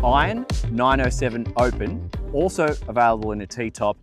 iron 907 open, also available in a T-top.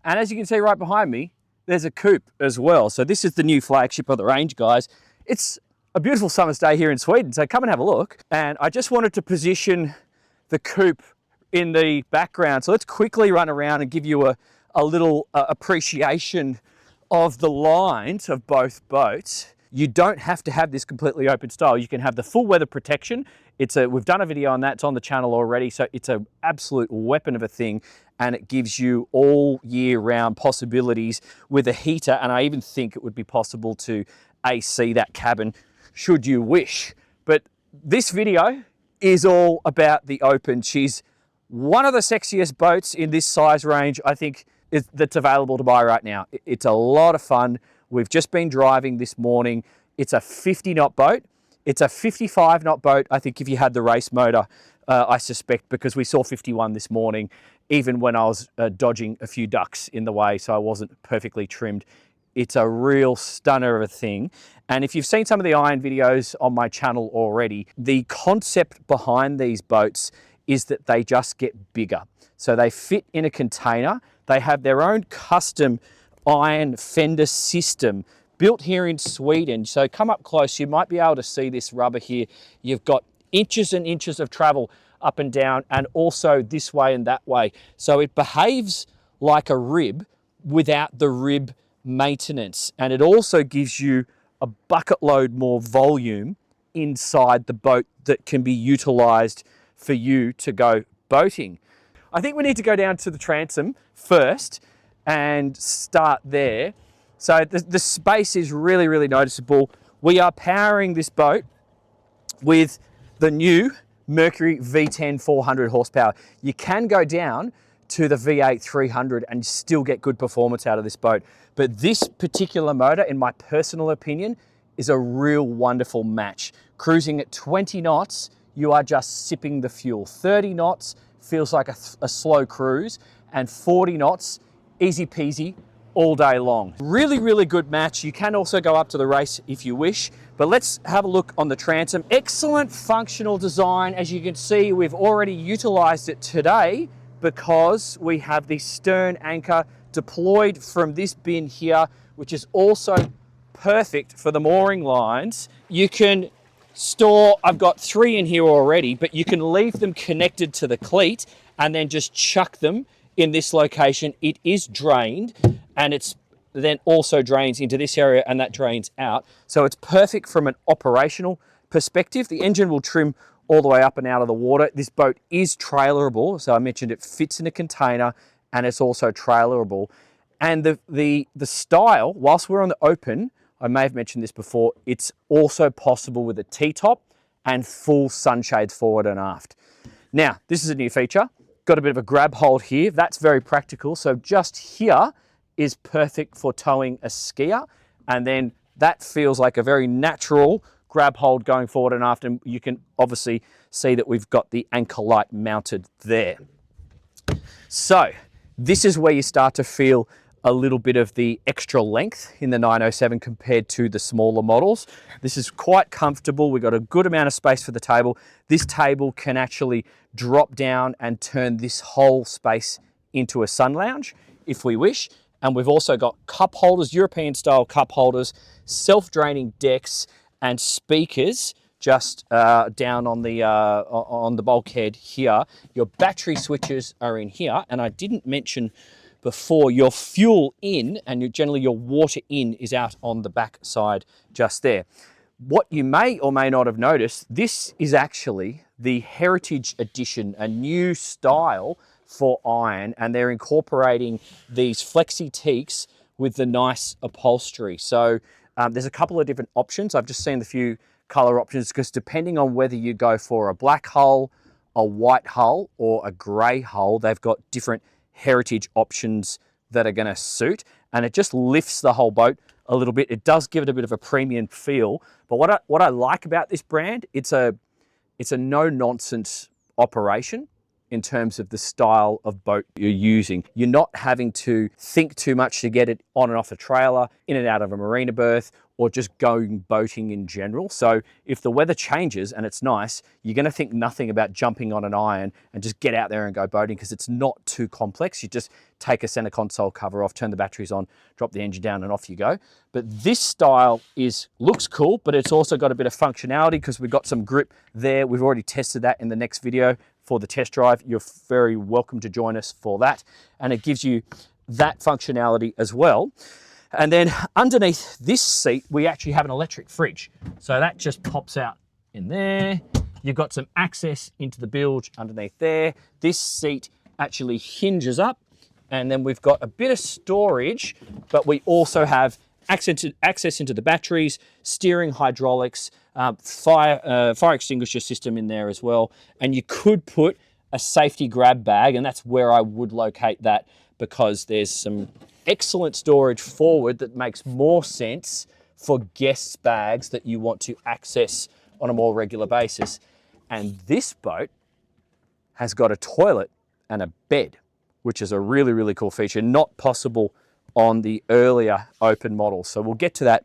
And as you can see right behind me, there's a coupe as well. So this is the new flagship of the range, guys. It's a beautiful summer's day here in Sweden, so come and have a look. And I just wanted to position the coupe in the background. So let's quickly run around and give you a little appreciation of the lines of both boats. You don't have to have this completely open style. You can have the full weather protection. We've done a video on that, it's on the channel already, so it's an absolute weapon of a thing, and it gives you all year round possibilities with a heater, and I even think it would be possible to AC that cabin should you wish. But this video is all about the open. She's one of the sexiest boats in this size range, I think, that's available to buy right now. It's a lot of fun. We've just been driving this morning. It's a 50 knot boat. It's a 55 knot boat, I think, if you had the race motor, I suspect, because we saw 51 this morning, even when I was dodging a few ducks in the way, so I wasn't perfectly trimmed. It's a real stunner of a thing. And if you've seen some of the iron videos on my channel already, the concept behind these boats is that they just get bigger. So they fit in a container. They have their own custom iron fender system built here in Sweden. So come up close, you might be able to see this rubber here. You've got inches and inches of travel up and down, and also this way and that way. So it behaves like a rib without the rib maintenance. And it also gives you a bucket load more volume inside the boat that can be utilized for you to go boating. I think we need to go down to the transom first and start there. So the space is really, really noticeable. We are powering this boat with the new Mercury V10 400 horsepower. You can go down to the V8 300 and still get good performance out of this boat. But this particular motor, in my personal opinion, is a real wonderful match. Cruising at 20 knots, you are just sipping the fuel. 30 knots feels like a slow cruise, and 40 knots, easy peasy, all day long. Really, really good match. You can also go up to the race if you wish, but let's have a look on the transom. Excellent functional design. As you can see, we've already utilized it today because we have the stern anchor deployed from this bin here, which is also perfect for the mooring lines. You can store, I've got 3 in here already, but you can leave them connected to the cleat and then just chuck them in this location. It is drained, and it's then also drains into this area, and that drains out. So it's perfect from an operational perspective. The engine will trim all the way up and out of the water. This boat is trailerable. So I mentioned it fits in a container, and it's also trailerable. And the style, whilst we're on the open, I may have mentioned this before, it's also possible with a T-top and full sunshades forward and aft. Now, this is a new feature. Got a bit of a grab hold here. That's very practical. So just here is perfect for towing a skier. And then that feels like a very natural grab hold going forward and aft. And you can obviously see that we've got the anchor light mounted there. So this is where you start to feel a little bit of the extra length in the 907 compared to the smaller models. This is quite comfortable. We've got a good amount of space for the table. This table can actually drop down and turn this whole space into a sun lounge if we wish. And we've also got cup holders, European style cup holders, self-draining decks, and speakers just down on the bulkhead here. Your battery switches are in here, and I didn't mention before, your fuel in and generally your water in is out on the back side just there. What you may or may not have noticed, this is actually the Heritage Edition, a new style for iron, and they're incorporating these flexi teaks with the nice upholstery. So there's a couple of different options. I've just seen the few color options because depending on whether you go for a black hull, a white hull, or a gray hull, they've got different Heritage options that are going to suit, and it just lifts the whole boat a little bit. It does give it a bit of a premium feel, but what I like about this brand, it's a no-nonsense operation in terms of the style of boat you're using. You're not having to think too much to get it on and off a trailer, in and out of a marina berth, or just going boating in general. So if the weather changes and it's nice, you're going to think nothing about jumping on an iron and just get out there and go boating, because it's not too complex. You just take a center console cover off, turn the batteries on, drop the engine down, and off you go. But this style looks cool, but it's also got a bit of functionality because we've got some grip there. We've already tested that in the next video for the test drive. You're very welcome to join us for that. And it gives you that functionality as well. And then underneath this seat, we actually have an electric fridge. So that just pops out in there. You've got some access into the bilge underneath there. This seat actually hinges up, and then we've got a bit of storage, but we also have access into the batteries, steering, hydraulics, fire extinguisher system in there as well. And you could put a safety grab bag, and that's where I would locate that, because there's some excellent storage forward that makes more sense for guests' bags that you want to access on a more regular basis. And this boat has got a toilet and a bed, which is a really, really cool feature, not possible on the earlier open models. So we'll get to that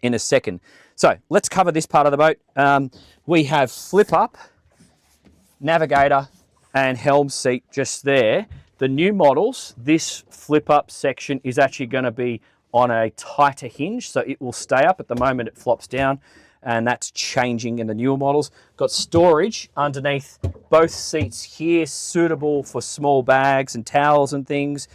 in a second. So let's cover this part of the boat. We have flip up, navigator, and helm seat just there. The new models, this flip up section is actually going to be on a tighter hinge, so it will stay up. At the moment it flops down, and that's changing in the newer models. Got storage underneath both seats here, suitable for small bags and towels and things.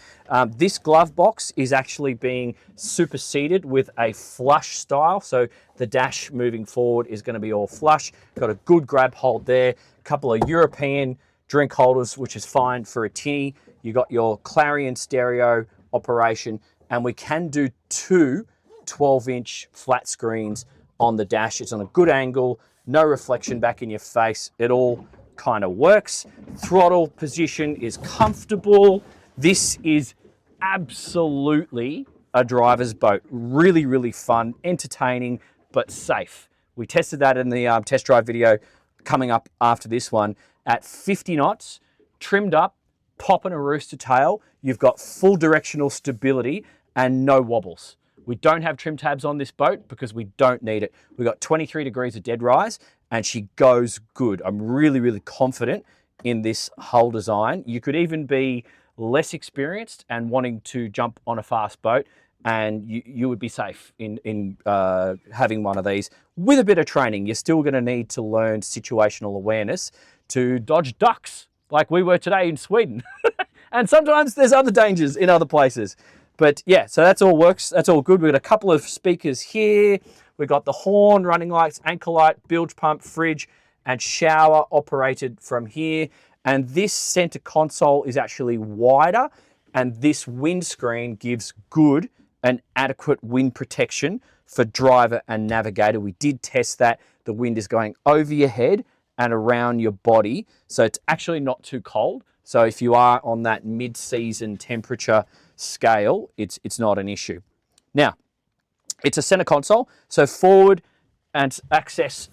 This glove box is actually being superseded with a flush style, so the dash moving forward is going to be all flush. Got a good grab hold there, a couple of European drink holders, which is fine for a tinny. You got your Clarion stereo operation, and we can do two 12-inch flat screens on the dash. It's on a good angle, no reflection back in your face. It all kind of works. Throttle position is comfortable. This is absolutely a driver's boat. Really, really fun, entertaining, but safe. We tested that in the test drive video coming up after this one at 50 knots, trimmed up, popping a rooster tail. You've got full directional stability and no wobbles. We don't have trim tabs on this boat because we don't need it. We've got 23 degrees of dead rise, and she goes good. I'm really, really confident in this hull design. You could even be less experienced and wanting to jump on a fast boat, and you would be safe in having one of these. With a bit of training, you're still going to need to learn situational awareness to dodge ducks like we were today in Sweden. And sometimes there's other dangers in other places. But yeah, so that's all works. That's all good. We've got a couple of speakers here. We've got the horn, running lights, anchor light, bilge pump, fridge, and shower operated from here. And this center console is actually wider, and this windscreen gives good and adequate wind protection for driver and navigator. We did test that. The wind is going over your head and around your body, so it's actually not too cold. So if you are on that mid-season temperature scale, it's not an issue. Now, it's a center console, so forward and access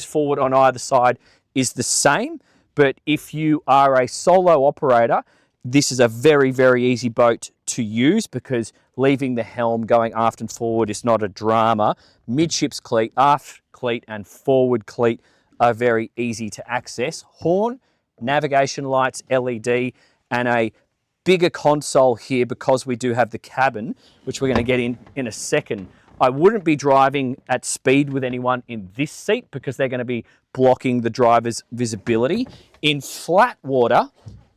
forward on either side is the same. But if you are a solo operator, this is a very, very easy boat to use because leaving the helm going aft and forward is not a drama. Midships cleat, aft cleat, and forward cleat are very easy to access. Horn, navigation lights, LED, and a bigger console here because we do have the cabin, which we're going to get in a second. I wouldn't be driving at speed with anyone in this seat because they're going to be blocking the driver's visibility. In flat water,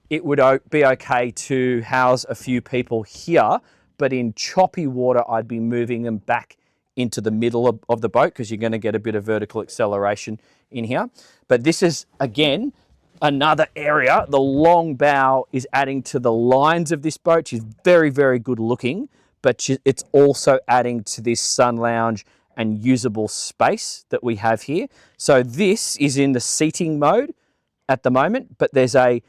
it would be okay to house a few people here, but in choppy water, I'd be moving them back into the middle of the boat because you're going to get a bit of vertical acceleration in here. But this is, again, another area. The long bow is adding to the lines of this boat. She's very, very good looking, but it's also adding to this sun lounge and usable space that we have here. So this is in the seating mode at the moment, but there's a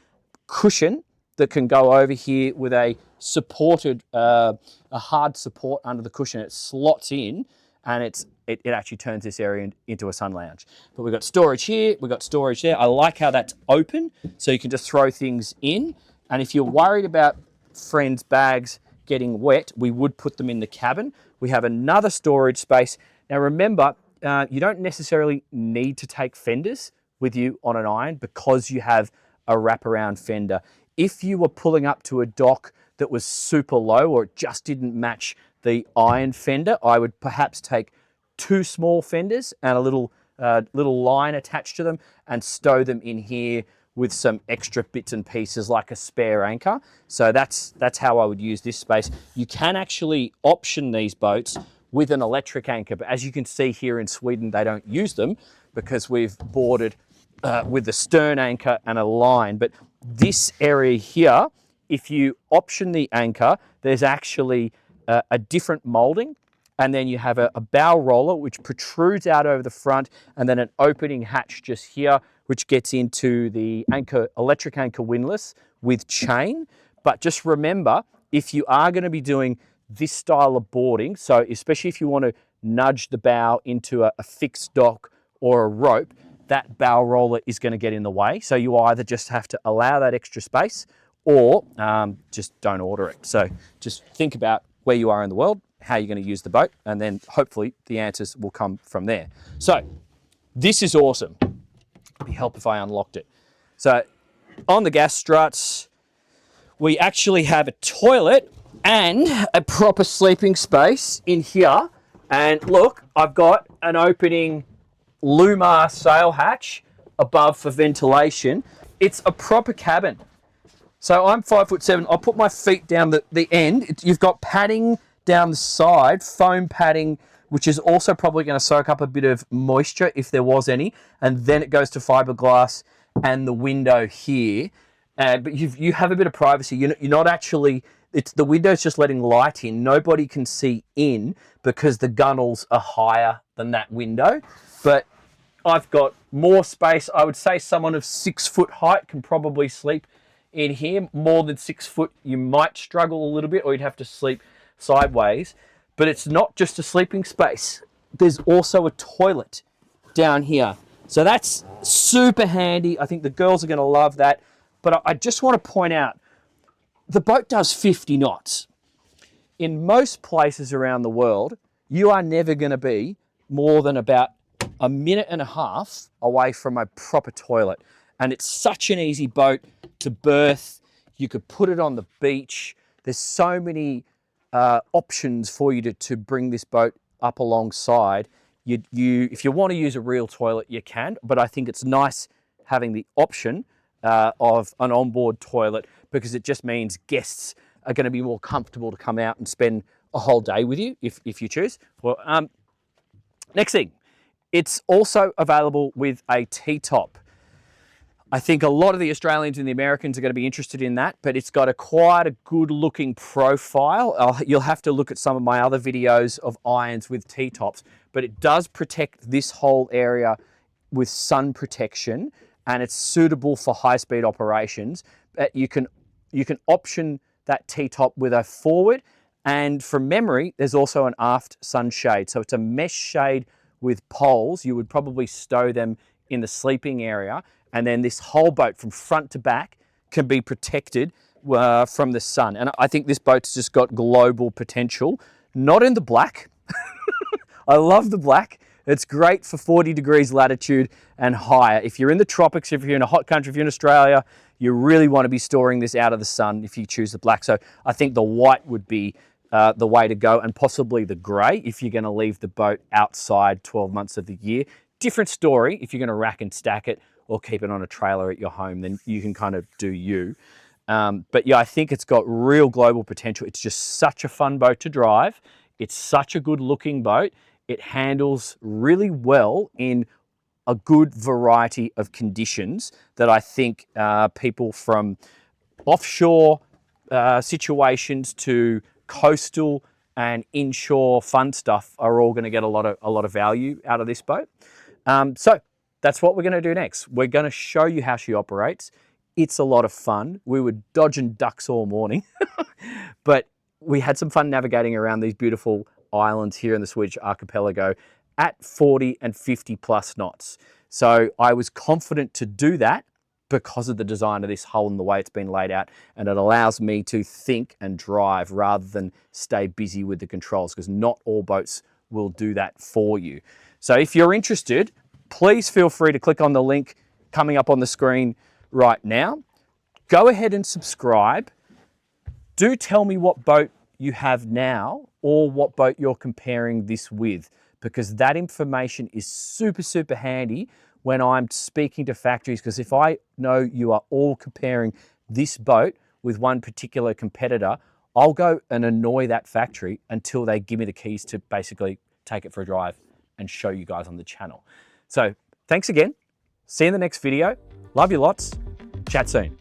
cushion that can go over here with a supported, a hard support under the cushion. It slots in, and it actually turns this area into a sun lounge. But we've got storage here, we've got storage there. I like how that's open, so you can just throw things in. And if you're worried about friends' bags getting wet, we would put them in the cabin. We have another storage space. Now remember, you don't necessarily need to take fenders with you on an iron because you have a wraparound fender. If you were pulling up to a dock that was super low or it just didn't match the iron fender, I would perhaps take 2 small fenders and a little line attached to them and stow them in here with some extra bits and pieces like a spare anchor. So that's how I would use this space. You can actually option these boats with an electric anchor, but as you can see here in Sweden, they don't use them because we've boarded with the stern anchor and a line. But this area here, if you option the anchor, there's actually a different molding, and then you have a bow roller which protrudes out over the front, and then an opening hatch just here which gets into the anchor, electric anchor windlass with chain. But just remember, if you are going to be doing this style of boarding, so especially if you want to nudge the bow into a fixed dock or a rope, that bow roller is going to get in the way. So you either just have to allow that extra space or just don't order it. So just think about where you are in the world, how you're going to use the boat, and then hopefully the answers will come from there. So this is awesome. It'd be help if I unlocked it. So on the gas struts, we actually have a toilet and a proper sleeping space in here. And look, I've got an opening Lumar sail hatch above for ventilation. It's a proper cabin. So I'm 5'7". I'll put my feet down the end. You've got padding down the side, foam padding, which is also probably going to soak up a bit of moisture if there was any. And then it goes to fiberglass and the window here. But you have a bit of privacy. You're not actually, the window's just letting light in. Nobody can see in because the gunnels are higher than that window. But I've got more space. I would say someone of 6 foot height can probably sleep in here. More than 6 foot, you might struggle a little bit, or you'd have to sleep sideways. But it's not just a sleeping space. There's also a toilet down here. So that's super handy. I think the girls are going to love that. But I just want to point out, the boat does 50 knots. In most places around the world, you are never going to be more than about a minute and a half away from a proper toilet. And it's such an easy boat to berth. You could put it on the beach. There's so many options for you to bring this boat up alongside. If you want to use a real toilet, you can, but I think it's nice having the option of an onboard toilet, because it just means guests are going to be more comfortable to come out and spend a whole day with you if you choose. Well, next thing, it's also available with a T-top. I think a lot of the Australians and the Americans are going to be interested in that, but it's got quite a good looking profile. You'll have to look at some of my other videos of irons with T-tops, but it does protect this whole area with sun protection, and it's suitable for high-speed operations. You can option that T-top with a forward, and from memory, there's also an aft sunshade. So it's a mesh shade with poles. You would probably stow them in the sleeping area, and then this whole boat from front to back can be protected from the sun. And I think this boat's just got global potential. Not in the black. I love the black. It's great for 40 degrees latitude and higher. If you're in the tropics, if you're in a hot country, if you're in Australia, you really want to be storing this out of the sun if you choose the black. So I think the white would be the way to go, and possibly the grey if you're going to leave the boat outside 12 months of the year. Different story if you're going to rack and stack it or keep it on a trailer at your home, then you can kind of do you. But yeah, I think it's got real global potential. It's just such a fun boat to drive. It's such a good looking boat. It handles really well in a good variety of conditions that I think people from offshore situations to coastal and inshore fun stuff are all going to get a lot of value out of this boat. So that's what we're going to do next. We're going to show you how she operates. It's a lot of fun. We were dodging ducks all morning, but we had some fun navigating around these beautiful islands here in the Swedish archipelago at 40 and 50 plus knots. So I was confident to do that because of the design of this hull and the way it's been laid out, and it allows me to think and drive rather than stay busy with the controls, because not all boats will do that for you. So if you're interested, please feel free to click on the link coming up on the screen right now. Go ahead and subscribe. Do tell me what boat you have now or what boat you're comparing this with, because that information is super, super handy when I'm speaking to factories, because if I know you are all comparing this boat with one particular competitor, I'll go and annoy that factory until they give me the keys to basically take it for a drive and show you guys on the channel. So thanks again. See you in the next video. Love you lots. Chat soon.